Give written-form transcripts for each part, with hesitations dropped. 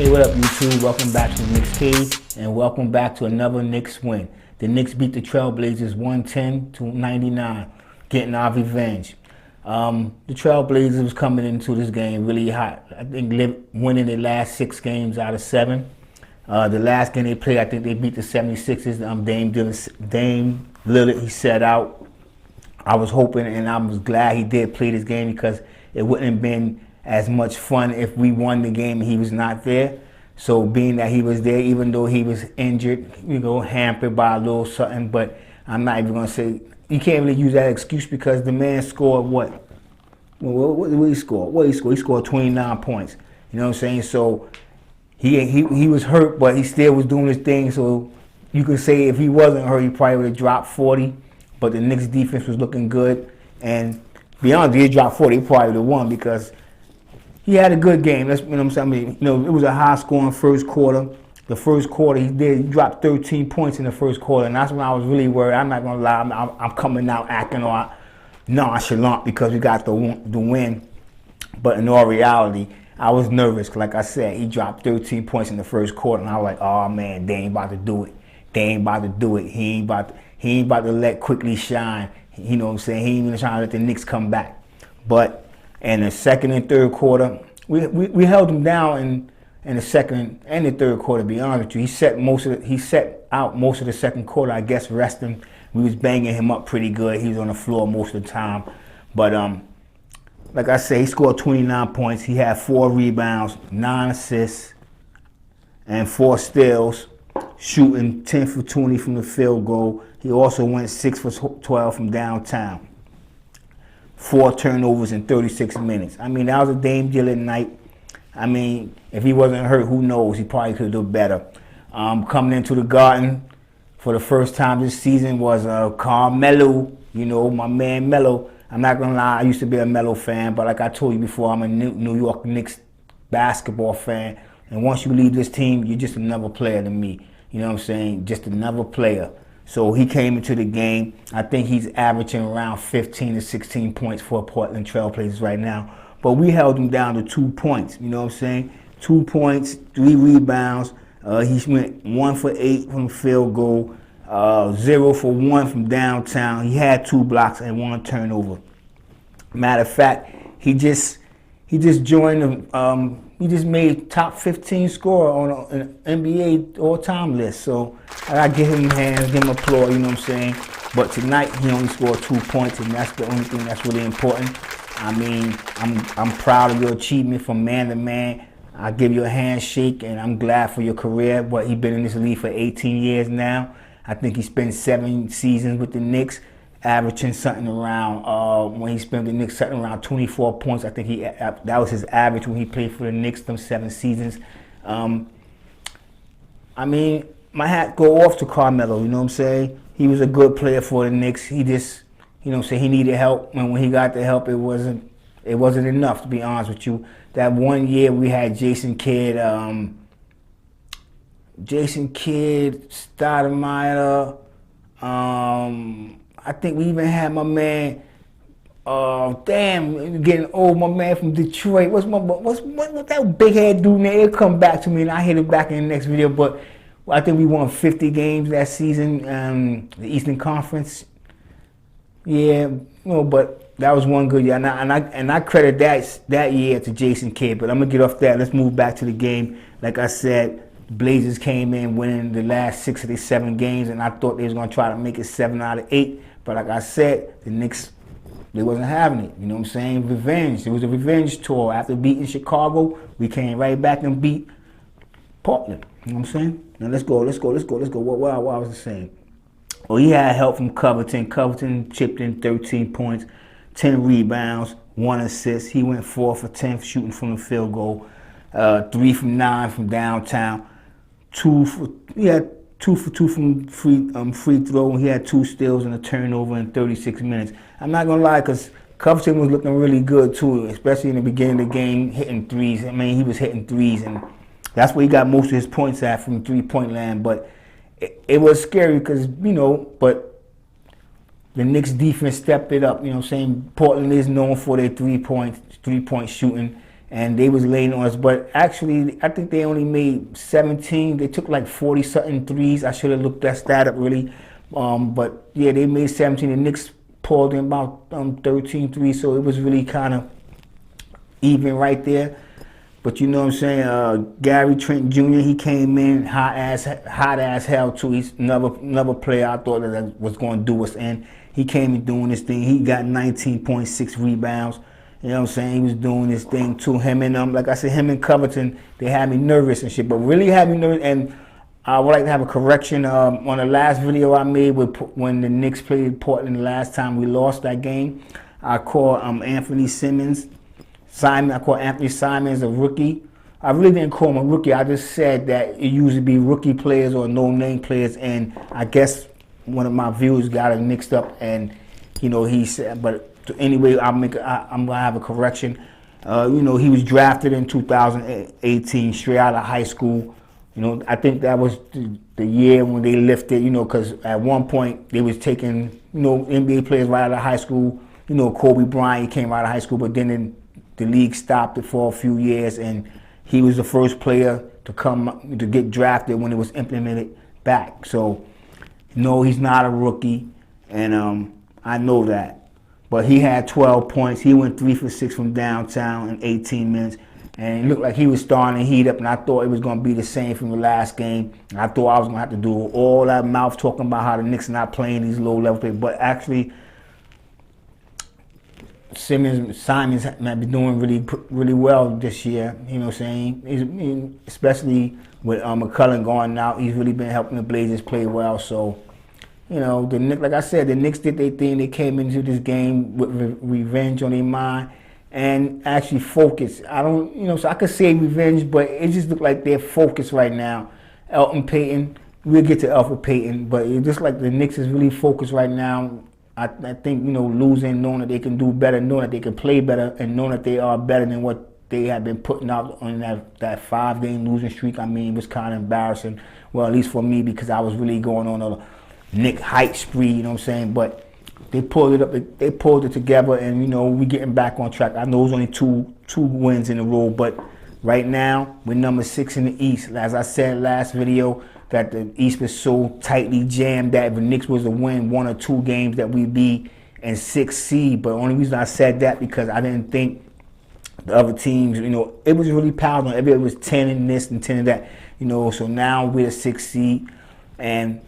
Hey, what up, YouTube? Welcome back to the Knicks Cave, and welcome back to another Knicks win. The Knicks beat the Trailblazers 110-99, getting our revenge. The Trailblazers was coming into this game really hot. I think winning the last 6 games out of 7. The last game they played, I think they beat the 76ers. Dame Lillard, he set out. I was hoping and I was glad he did play this game because it wouldn't have been as much fun if we won the game and he was not there. So being that he was there, even though he was injured, hampered by a little something, but I'm not even going to say, you can't really use that excuse because the man scored what? What did he score? What he scored? He scored 29 points. You know what I'm saying? So he was hurt, but he still was doing his thing. So you could say if he wasn't hurt, he probably would have dropped 40. But the Knicks defense was looking good. And beyond he dropped 40, he probably would have won because he had a good game. That's, you know what I'm saying? It was a high-scoring first quarter. The first quarter, he dropped 13 points in the first quarter, and that's when I was really worried. I'm not gonna lie, I'm coming out acting all nonchalant because we got the win. But in all reality, I was nervous. Like I said, he dropped 13 points in the first quarter, and I was like, oh man, they ain't about to do it. They ain't about to do it. He ain't about to let Quickly shine. You know what I'm saying? He ain't even trying to let the Knicks come back. But in the second and third quarter, we held him down in the second and the third quarter, to be honest with you. He set out most of the second quarter, I guess, resting. We was banging him up pretty good. He was on the floor most of the time. But like I said, he scored 29 points. He had 4 rebounds, 9 assists, and 4 steals, shooting 10 for 20 from the field goal. He also went 6 for 12 from downtown. 4 turnovers in 36 minutes. I mean, that was a Dame Lillard night. I mean, if he wasn't hurt, who knows? He probably could have done better. Coming into the Garden for the first time this season was Carmelo. My man Melo. I'm not going to lie, I used to be a Melo fan, but like I told you before, I'm a New York Knicks basketball fan. And once you leave this team, you're just another player to me. You know what I'm saying? Just another player. So he came into the game. I think he's averaging around 15 to 16 points for Portland Trailblazers right now. But we held him down to 2 points. You know what I'm saying? 2 points, 3 rebounds. He went 1 for 8 from the field goal, 0 for 1 from downtown. He had 2 blocks and 1 turnover. Matter of fact, he just joined the. He just made top 15 scorer on an NBA all-time list. So I gotta give him hands, give him applause, you know what I'm saying? But tonight he only scored 2 points, and that's the only thing that's really important. I mean, I'm proud of your achievement from man to man. I give you a handshake, and I'm glad for your career. But he's been in this league for 18 years now. I think he spent 7 seasons with the Knicks, averaging something around, when he spent the Knicks, something around 24 points. I think that was his average when he played for the Knicks, them 7 seasons. I mean, my hat go off to Carmelo, you know what I'm saying? He was a good player for the Knicks. He just, you know what I'm saying, he needed help. And when he got the help, it wasn't enough, to be honest with you. That one year we had Jason Kidd, Stoudemire, I think we even had my man, getting old, my man from Detroit. What's that big head dude name? It'll come back to me and I hit it back in the next video. But I think we won 50 games that season, the Eastern Conference. Yeah, but that was one good year. And I credit that year to Jason Kidd. But I'm gonna get off that. Let's move back to the game. Like I said, the Blazers came in winning the last 6 of their 7 games, and I thought they was gonna try to make it 7 out of 8. But like I said, the Knicks, they wasn't having it. You know what I'm saying? Revenge. It was a revenge tour. After beating Chicago, we came right back and beat Portland. You know what I'm saying? Now let's go. What I was saying? Well, he had help from Covington. Covington chipped in 13 points, 10 rebounds, 1 assist. He went 4 for 10 shooting from the field goal, 3 from 9 from downtown, 2 for 2 from free throw. He had 2 steals and a turnover in 36 minutes. I'm not gonna lie, because Covington was looking really good too, especially in the beginning of the game, hitting threes. I mean, he was hitting threes, and that's where he got most of his points at, from 3-point land. But it was scary because, but the Knicks defense stepped it up. You know what I'm saying? Portland is known for their 3-point shooting, and they was laying on us. But actually, I think they only made 17. They took like 40-something threes. I should have looked that stat up really. But yeah, they made 17. The Knicks pulled in about 13 threes, so it was really kind of even right there. But you know what I'm saying? Gary Trent Jr., he came in hot as hell too. He's another player I thought that was going to do us in. He came in doing this thing. He got 19.6 rebounds. You know what I'm saying? He was doing this thing too. Him and like I said, him and Covington, they had me nervous and shit. But really had me nervous. And I would like to have a correction on the last video I made when the Knicks played Portland the last time we lost that game. I called Anthony Simons. I called Anthony Simons a rookie. I really didn't call him a rookie. I just said that it usually be rookie players or no-name players, and I guess one of my viewers got it mixed up, and you know he said. But anyway, I'm gonna have a correction. You know, he was drafted in 2018, straight out of high school. You know, I think that was the year when they lifted. You know, because at one point they was taking NBA players right out of high school. You know, Kobe Bryant, he came out of high school, but then the league stopped it for a few years, and he was the first player to get drafted when it was implemented back. So, no, he's not a rookie, and I know that. But he had 12 points. He went 3 for 6 from downtown in 18 minutes, and it looked like he was starting to heat up. And I thought it was going to be the same from the last game. I thought I was going to have to do all that mouth talking about how the Knicks are not playing these low-level players, but actually, Simons might be doing really well this year. You know what I'm saying? Especially with McCullough going out, he's really been helping the Blazers play well. So, you know, like I said, the Knicks did their thing. They came into this game with revenge on their mind and actually focused. So I could say revenge, but it just looked like they're focused right now. Elton Payton, we'll get to Elfrid Payton, but it just like the Knicks is really focused right now. I think, losing, knowing that they can do better, knowing that they can play better, and knowing that they are better than what they have been putting out on that 5-game losing streak. I mean, it was kind of embarrassing. Well, at least for me, because I was really going on a Knick hype spree, you know what I'm saying? But they pulled it up, they pulled it together, and, we getting back on track. I know it was only two wins in a row, but right now, we're number 6 in the East. As I said last video, that the East was so tightly jammed that if the Knicks was to win 1 or 2 games that we'd be in 6th seed. But the only reason I said that because I didn't think the other teams, it was really powerful. Everybody was 10 in this and 10 in that, So now we're the 6th seed, and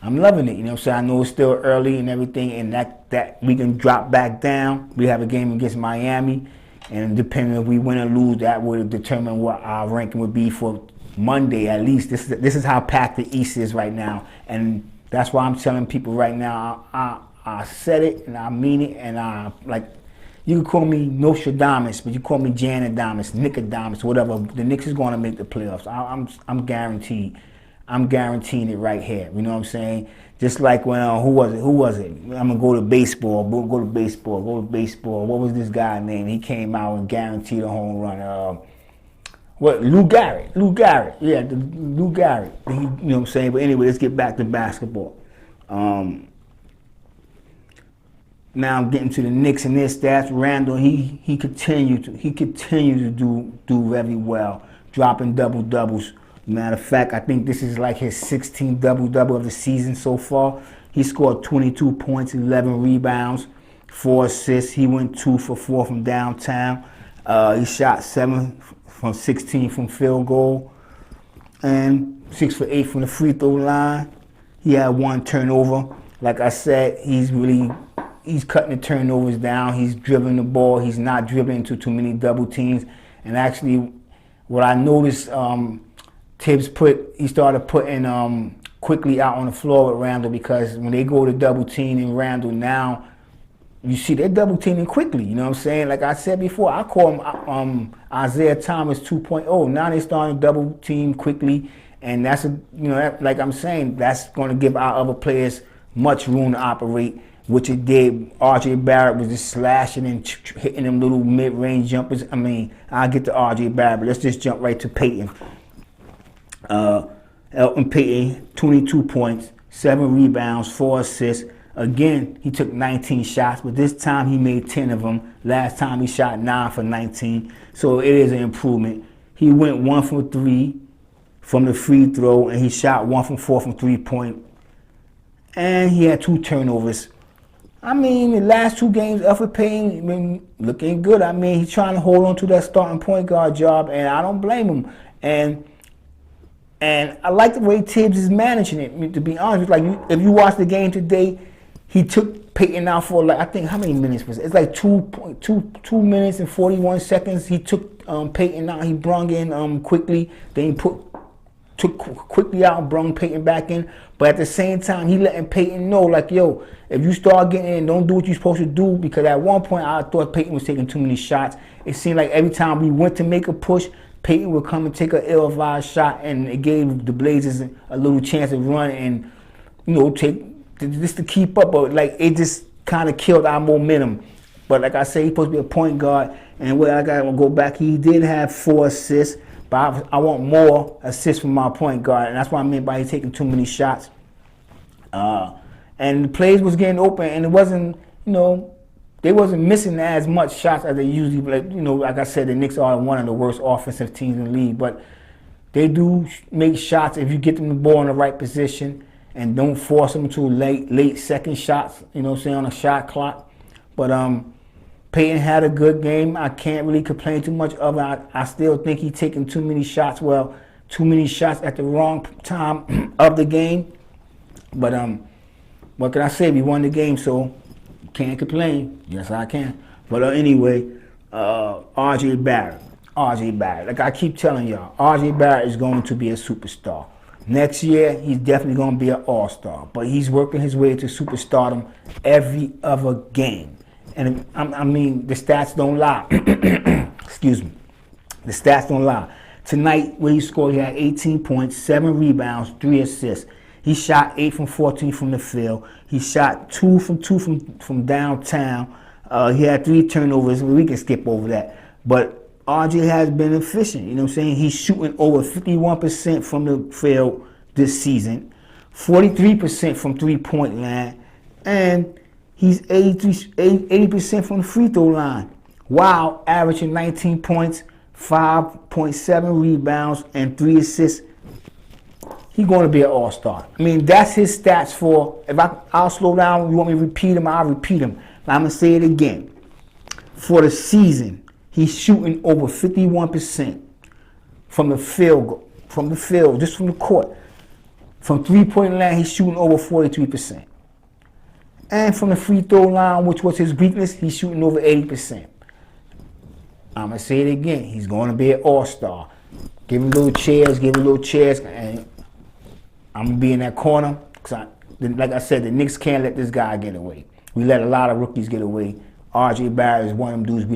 I'm loving it. So I know it's still early and everything, and that we can drop back down. We have a game against Miami, and depending if we win or lose, that would determine what our ranking would be for Monday at least. This is how packed the East is right now, and that's why I'm telling people right now. I said it and I mean it, and you can call me Nostradamus, but you call me Janadamus, Nicodamus, whatever. The Knicks is going to make the playoffs. I'm guaranteed. I'm guaranteeing it right here. You know what I'm saying? Just like when who was it? I'm gonna go to baseball. Go to baseball. What was this guy named? He came out and guaranteed a home run. Lou Gehrig. Yeah, Lou Gehrig. You know what I'm saying? But anyway, let's get back to basketball. Now I'm getting to the Knicks and their stats. Randall, he continued to do very well, dropping double-doubles. Matter of fact, I think this is like his 16th double-double of the season so far. He scored 22 points, 11 rebounds, 4 assists. He went 2 for 4 from downtown. He shot 7 from 16 from field goal and 6 for 8 from the free throw line. He had 1 turnover. Like I said, he's cutting the turnovers down. He's dribbling the ball. He's not dribbling into too many double teams. And actually, what I noticed, Tibbs he started putting Quickly out on the floor with Randall, because when they go to double teaming Randall now, you see they're double teaming Quickly. You know what I'm saying? Like I said before, I call him Isaiah Thomas 2.0. Now they starting to double team Quickly, and that's like I'm saying, that's going to give our other players much room to operate, which it did. R.J. Barrett was just slashing and hitting them little mid-range jumpers. I mean, I'll get to R.J. Barrett, but let's just jump right to Payton. Elton Payton, 22 points, 7 rebounds, 4 assists. Again, he took 19 shots, but this time he made 10 of them. Last time he shot 9 for 19, so it is an improvement. He went 1 for 3 from the free throw, and he shot 1 from 4 from 3-point. And he had 2 turnovers. I mean, the last 2 games, Elfrid Payton been looking good. I mean, he's trying to hold on to that starting point guard job, and I don't blame him. And I like the way Tibbs is managing it. I mean, to be honest, like if you watch the game today, he took Payton out for like, I think, how many minutes was it? It's like 2 minutes and 41 seconds. He took Payton out. He brung in quickly. Then he took quickly out and brung Payton back in. But at the same time, he letting Payton know, like, yo, if you start getting in, don't do what you're supposed to do. Because at one point, I thought Payton was taking too many shots. It seemed like every time we went to make a push, Payton would come and take an ill-advised shot, and it gave the Blazers a little chance to run and, you know, take just to keep up. But like it just kind of killed our momentum. But like I said, he's supposed to be a point guard, and where I got to go back, he did have 4 assists, but I want more assists from my point guard, and that's what I meant by he taking too many shots. And the plays was getting open, and it wasn't, you know, they wasn't missing as much shots as they usually, like, you know, like I said, the Knicks are one of the worst offensive teams in the league, but they do make shots if you get them the ball in the right position and don't force them to late second shots, you know what I'm saying, on a shot clock. But Payton had a good game. I can't really complain too much of it. I still think he's taking too many shots. Well, too many shots at the wrong time of the game. But what can I say? We won the game, so can't complain. Yes, I can. But anyway, R.J. Barrett. Like I keep telling y'all, R.J. Barrett is going to be a superstar. Next year, he's definitely going to be an all-star. But he's working his way to superstardom every other game. And I mean, the stats don't lie. Excuse me. The stats don't lie. Tonight, when he scored, he had 18 points, 7 rebounds, 3 assists. He shot 8 from 14 from the field. He shot 2 from downtown. He had 3 turnovers. We can skip over that. But RJ has been efficient. You know what I'm saying? He's shooting over 51% from the field this season, 43% from 3-point line, and he's 80% from the free throw line, while averaging 19 points, 5.7 rebounds, and 3 assists. He's going to be an all-star. I mean, that's his stats for, if I'll slow down, you want me to repeat them, I'll repeat them. I'm going to say it again. For the season, he's shooting over 51% from the field, just from the court. From 3-point line, he's shooting over 43%. And from the free throw line, which was his weakness, he's shooting over 80%. I'm going to say it again. He's going to be an all-star. Give him little chairs, and I'm going to be in that corner. Because like I said, the Knicks can't let this guy get away. We let a lot of rookies get away. R.J. Barrett is one of them dudes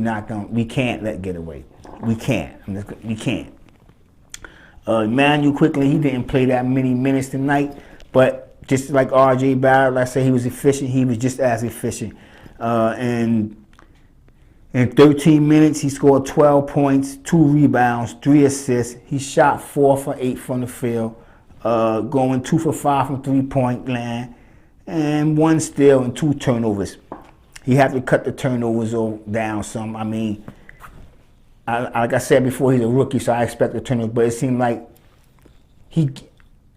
we can't let get away. We can't. Emmanuel quickly, he didn't play that many minutes tonight, but just like R.J. Barrett, like I said, he was efficient. He was just as efficient. And in 13 minutes, he scored 12 points, 2 rebounds, 3 assists. He shot 4 for 8 from the field, going 2 for 5 from 3-point line, and 1 steal and 2 turnovers. He had to cut the turnovers down some. I mean, like I said before, he's a rookie, so I expect the turnovers. But it seemed like he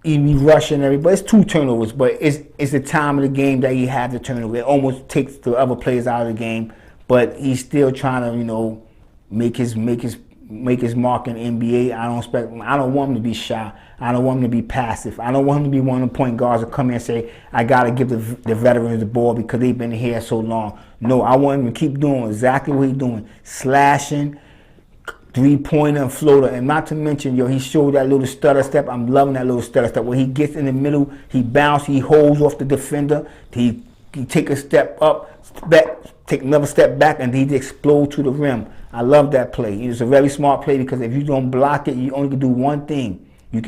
rushing everybody. It's 2 turnovers, but it's the time of the game that he had the turnover. It almost takes the other players out of the game, but he's still trying to, you know, make his mark in the NBA. I don't want him to be shy. I don't want him to be passive. I don't want him to be one of the point guards that come in and say, I got to give the veterans the ball because they've been here so long. No, I want him to keep doing exactly what he's doing. Slashing, 3-pointer and floater. And not to mention, he showed that little stutter step. I'm loving that little stutter step. When he gets in the middle, he bounces, he holds off the defender. He take a step up, take another step back, and he explode to the rim. I love that play. It's a very smart play because if you don't block it, you only can do one thing. You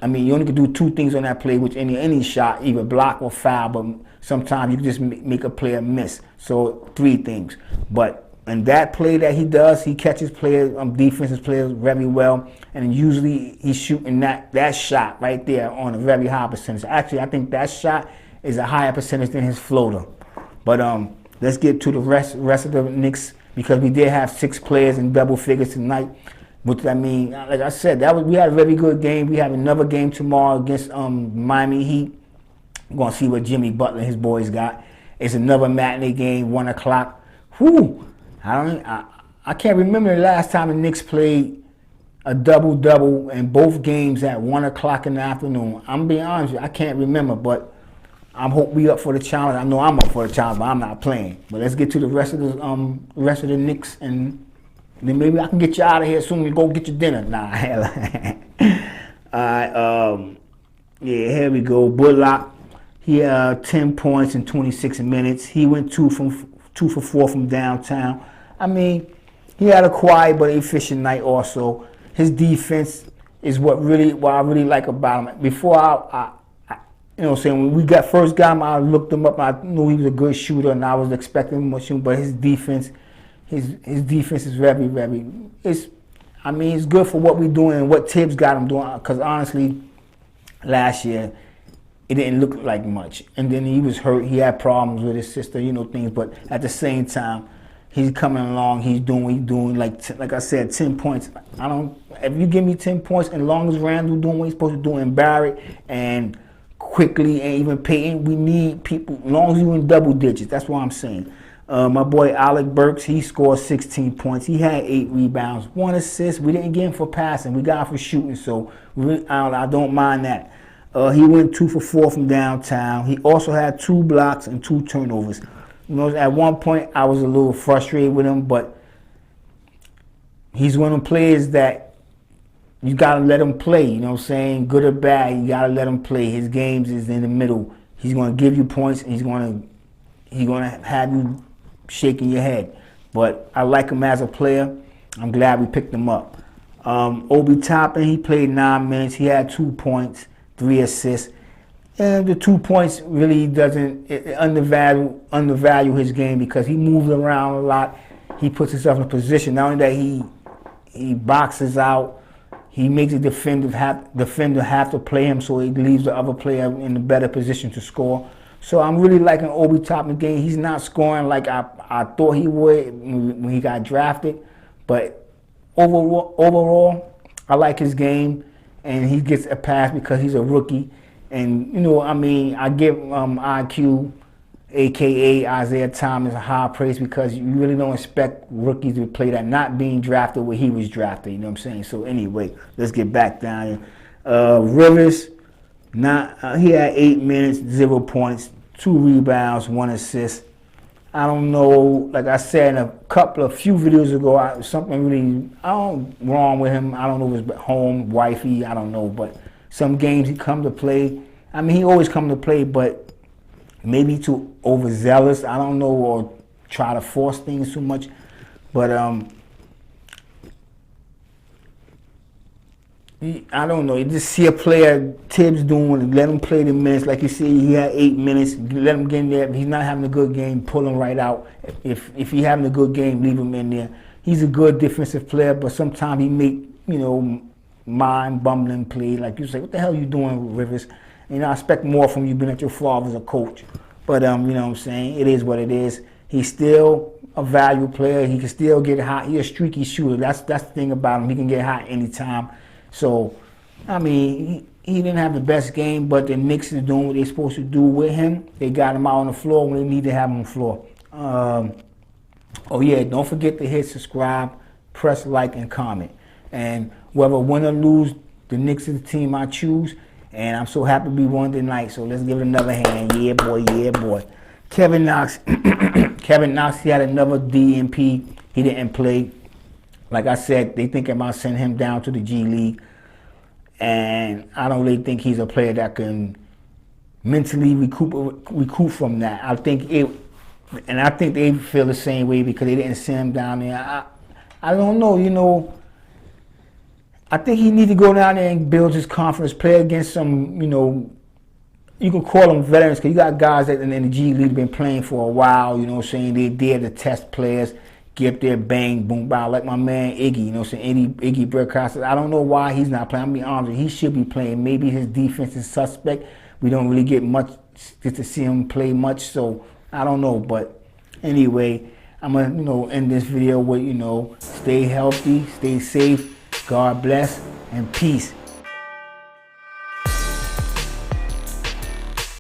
only can do 2 things on that play, which any shot, either block or foul, but sometimes you can just make a player miss. So 3 things. But in that play that he does, he catches players, defensive players very well, and usually he's shooting that shot right there on a very high percentage. Actually, I think that shot is a higher percentage than his floater. But let's get to the rest of the Knicks, because we did have 6 players in double figures tonight. Which, I mean, like I said, we had a very good game. We have another game tomorrow against Miami Heat. We're going to see what Jimmy Butler and his boys got. It's another matinee game, 1 o'clock. Whew! I can't remember the last time the Knicks played a double-double in both games at 1 o'clock in the afternoon. I'm being honest with you, I can't remember, but I hope we up for the challenge. I know I'm up for the challenge, but I'm not playing. But let's get to the rest of the Knicks, and then maybe I can get you out of here soon and go get your dinner. Nah, hell. Alright, yeah, here we go. Bullock, he had 10 points in 26 minutes. He went 2 for 4 from downtown. I mean, he had a quiet but efficient night also. His defense is what I really like about him. Before I you know what I'm saying, when we first got him, I looked him up. I knew he was a good shooter, and I was expecting him to shoot. But his defense is very, very. It's good for what we're doing and what Tibbs got him doing. Because honestly, last year it didn't look like much, and then he was hurt. He had problems with his sister, things. But at the same time, he's coming along. He's doing what he's doing. Like I said, 10 points. If you give me 10 points, and long as Randall doing what he's supposed to do, and Barrett and Quickly and even Payton, we need people. As long as you're in double digits, that's what I'm saying. My boy Alec Burks, he scored 16 points. He had 8 rebounds, 1 assist. We didn't get him for passing. We got him for shooting, so I don't mind that. He went 2 for 4 from downtown. He also had 2 blocks and 2 turnovers. At one point I was a little frustrated with him, but he's one of the players that you got to let him play, you know what I'm saying? Good or bad, you got to let him play. His games is in the middle. He's going to give you points, and he's going to have you shaking your head. But I like him as a player. I'm glad we picked him up. Obi Toppin, he played 9 minutes. He had 2 points, 3 assists. And the 2 points really doesn't undervalue his game, because he moves around a lot. He puts himself in a position. Not only that he boxes out, he makes the defender have to play him, so he leaves the other player in a better position to score. So I'm really liking Obi Toppin's game. He's not scoring like I thought he would when he got drafted, but overall, I like his game, and he gets a pass because he's a rookie. And I give IQ, aka Isaiah Thomas, a high praise, because you really don't expect rookies to play that, not being drafted where he was drafted. You know what I'm saying? So anyway, let's get back down here. Rivers, he had 8 minutes, 0 points, 2 rebounds, 1 assist. I don't know, like I said in a few videos ago, something really wrong with him. I don't know if it was home, wifey, I don't know, but some games he come to play. I mean, he always come to play, but maybe too overzealous, I don't know, or try to force things too much. But I don't know. You just see a player Tibbs doing, let him play the minutes. Like you see, he had 8 minutes. Let him get in there. If he's not having a good game, pull him right out. If he's having a good game, leave him in there. He's a good defensive player, but sometimes he make mind-bumbling play. Like you say, what the hell are you doing, Rivers? I expect more from you being at your father as a coach. But you know what I'm saying? It is what it is. He's still a value player. He can still get hot. He's a streaky shooter. That's the thing about him. He can get hot anytime. So, I mean, he didn't have the best game, but the Knicks is doing what they're supposed to do with him. They got him out on the floor when they need to have him on the floor. Oh yeah, don't forget to hit subscribe, press like, and comment. And whether win or lose, the Knicks is the team I choose. And I'm so happy we won tonight. So let's give it another hand. Yeah, boy. Yeah, boy. Kevin Knox. Kevin Knox, he had another DNP. He didn't play. Like I said, they thinking about sending him down to the G League. And I don't really think he's a player that can mentally recoup from that. I think they feel the same way because they didn't send him down there. I don't know, I think he needs to go down there and build his confidence, play against some, you can call them veterans, because you got guys that in the G League been playing for a while, you know what I'm saying? They dare to test players, get up there, bang, boom, bow, like my man Iggy, you know what I'm saying? Iggy Burkhouse. I don't know why he's not playing. I'm being honest, he should be playing. Maybe his defense is suspect. We don't really get much get to see him play much, so I don't know. But anyway, I'm gonna end this video with stay healthy, stay safe, God bless, and peace.